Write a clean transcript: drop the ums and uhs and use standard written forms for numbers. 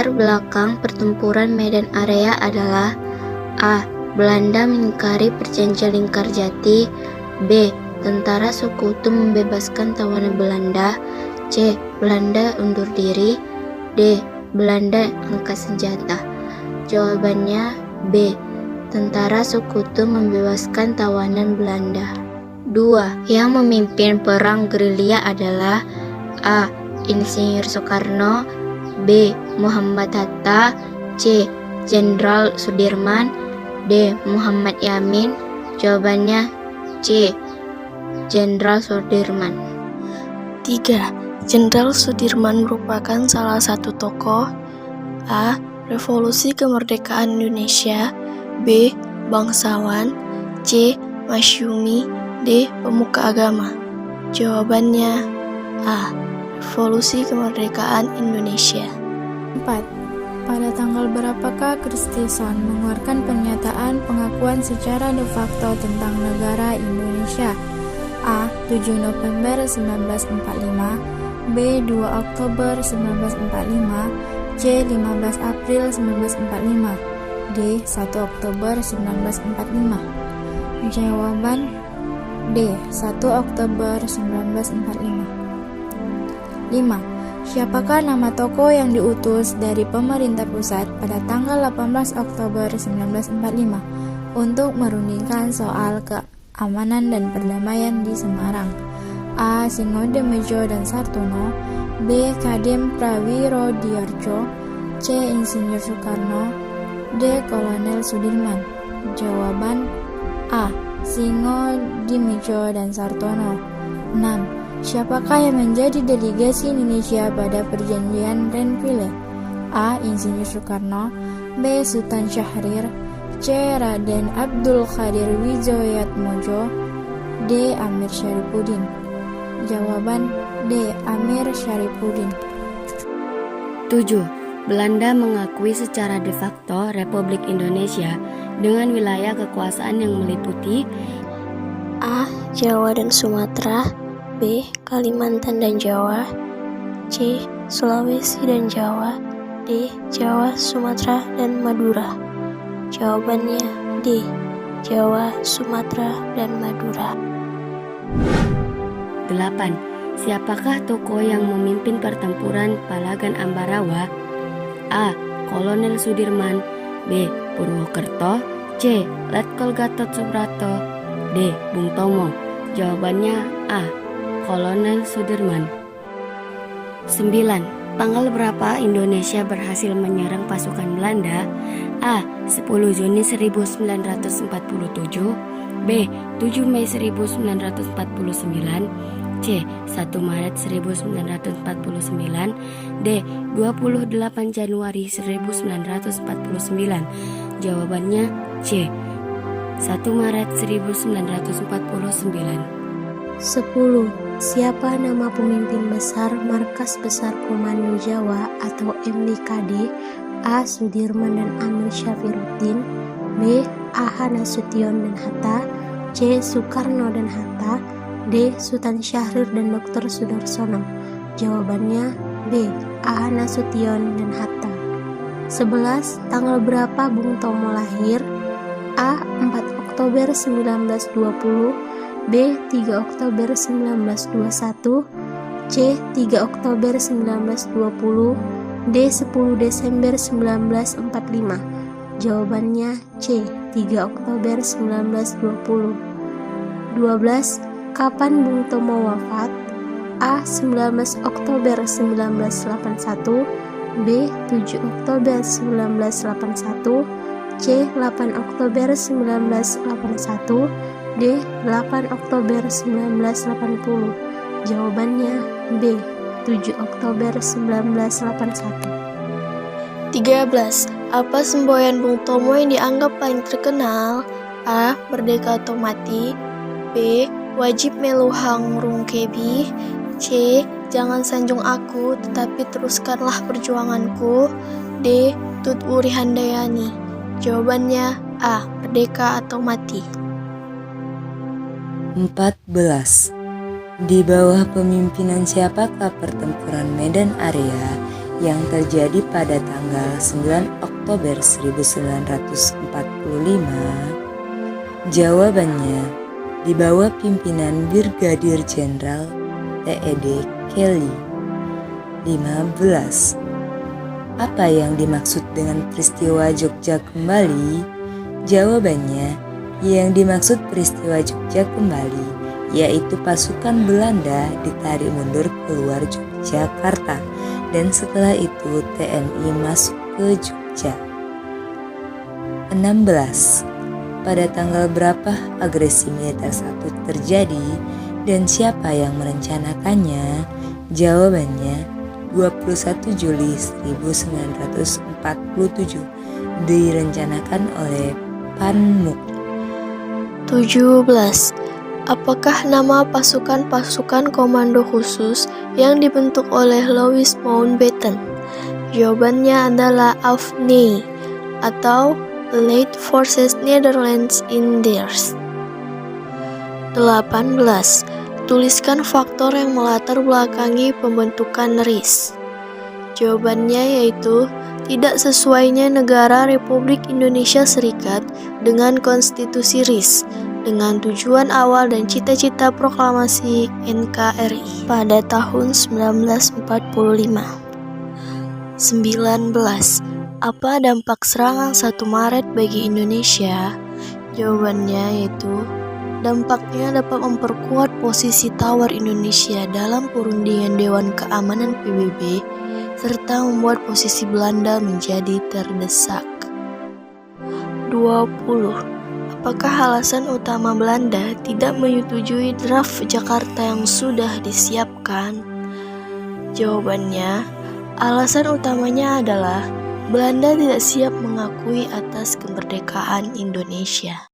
latar belakang pertempuran Medan Area adalah A. Belanda mengingkari perjanjian Lingkarjati. B. Tentara Sekutu membebaskan tawanan Belanda. C. Belanda undur diri. D. Belanda angkat senjata. Jawabannya B. Tentara Sekutu membebaskan tawanan Belanda. 2. Yang memimpin perang gerilya adalah A. Insinyur Soekarno. B. Muhammad Hatta. C. Jenderal Sudirman. D. Muhammad Yamin. Jawabannya C. Jenderal Sudirman. 3. Jenderal Sudirman merupakan salah satu tokoh A. Revolusi Kemerdekaan Indonesia. B. Bangsawan. C. Masyumi. D. Pemuka agama. Jawabannya A. Revolusi Kemerdekaan Indonesia. 4. Pada tanggal berapakah Kristiason mengeluarkan pernyataan pengakuan secara de facto tentang negara Indonesia? A. 7 November 1945. B. 2 Oktober 1945. C. 15 April 1945. D. 1 Oktober 1945. Jawaban D. 1 Oktober 1945. 5. Siapakah nama tokoh yang diutus dari pemerintah pusat pada tanggal 18 Oktober 1945 untuk merundingkan soal keamanan dan perdamaian di Semarang? A. Singodemejo dan Sartono. B. Kadem Prawiro Diarjo. C. Insinyur Soekarno. D. Kolonel Sudirman. Jawaban A. Singodemejo dan Sartono. 6. Siapakah yang menjadi delegasi Indonesia pada perjanjian Renville? A. Insinyur Soekarno. B. Sultan Syahrir. C. Raden Abdul Qadir Widjoatmojo. D. Amir Syarifuddin. Jawaban D. Amir Syarifuddin. 7. Belanda mengakui secara de facto Republik Indonesia dengan wilayah kekuasaan yang meliputi A. Jawa dan Sumatera. B. Kalimantan dan Jawa. C. Sulawesi dan Jawa. D. Jawa, Sumatera, dan Madura. Jawabannya D. Jawa, Sumatera, dan Madura. 8. Siapakah tokoh yang memimpin pertempuran Palagan Ambarawa? A. Kolonel Sudirman. B. Purwokerto. C. Letkol Gatot Subroto. D. Bung Tomo. Jawabannya A. Kolonel Sudirman. 9. Tanggal berapa Indonesia berhasil menyerang pasukan Belanda? A. 10 Juni 1947. B. 7 Mei 1949. C. 1 Maret 1949. D. 28 Januari 1949. Jawabannya C. 1 Maret 1949. 10. Siapa nama pemimpin besar Markas Besar Komando Jawa atau MBKD? A. Sudirman dan Amir Syafruddin. B. A.H. Nasution dan Hatta. C. Soekarno dan Hatta. D. Sultan Syahrir dan Dr. Sudarsono. Jawabannya B. A.H. Nasution dan Hatta. 11. Tanggal berapa Bung Tomo lahir? A. 4 Oktober 1920. B. 3 Oktober 1921. C. 3 Oktober 1920. D. 10 Desember 1945. Jawabannya C. 3 Oktober 1920. 12. Kapan Bung Tomo wafat? A. 19 Oktober 1981. B. 7 Oktober 1981. C. 8 Oktober 1981. D. 8 Oktober 1980. Jawabannya B. 7 Oktober 1981. 13. Apa semboyan Bung Tomo yang dianggap paling terkenal? A. Merdeka atau mati. B. Wajib melu hangrung kebi. C. Jangan sanjung aku, tetapi teruskanlah perjuanganku. D. Tut Wuri Handayani. Jawabannya A. Merdeka atau mati. 14. Di bawah pemimpinan siapakah pertempuran Medan Area yang terjadi pada tanggal 9 Oktober 1945? Jawabannya, di bawah pimpinan Brigadir Jenderal T.E.D. Kelly. 15. Apa yang dimaksud dengan peristiwa Jogja Kembali? Jawabannya, yang dimaksud peristiwa Jogja Kembali yaitu pasukan Belanda ditarik mundur keluar Yogyakarta dan setelah itu TNI masuk ke Jogja. 16. Pada tanggal berapa agresi militer satu terjadi dan siapa yang merencanakannya? Jawabannya, 21 Juli 1947 direncanakan oleh Panmuk. 17. Apakah nama pasukan-pasukan komando khusus yang dibentuk oleh Louis Mountbatten? Jawabannya adalah AFNI atau Allied Forces Netherlands Indies. 18. Tuliskan faktor yang melatar belakangi pembentukan RIS. Jawabannya yaitu tidak sesuainya negara Republik Indonesia Serikat dengan konstitusi RIS, dengan tujuan awal dan cita-cita proklamasi NKRI pada tahun 1945. 19. Apa dampak serangan 1 Maret bagi Indonesia? Jawabannya yaitu dampaknya dapat memperkuat posisi tawar Indonesia dalam perundingan Dewan Keamanan PBB serta membuat posisi Belanda menjadi terdesak. 20. Apakah alasan utama Belanda tidak menyetujui draft Jakarta yang sudah disiapkan? Jawabannya, alasan utamanya adalah Belanda tidak siap mengakui atas kemerdekaan Indonesia.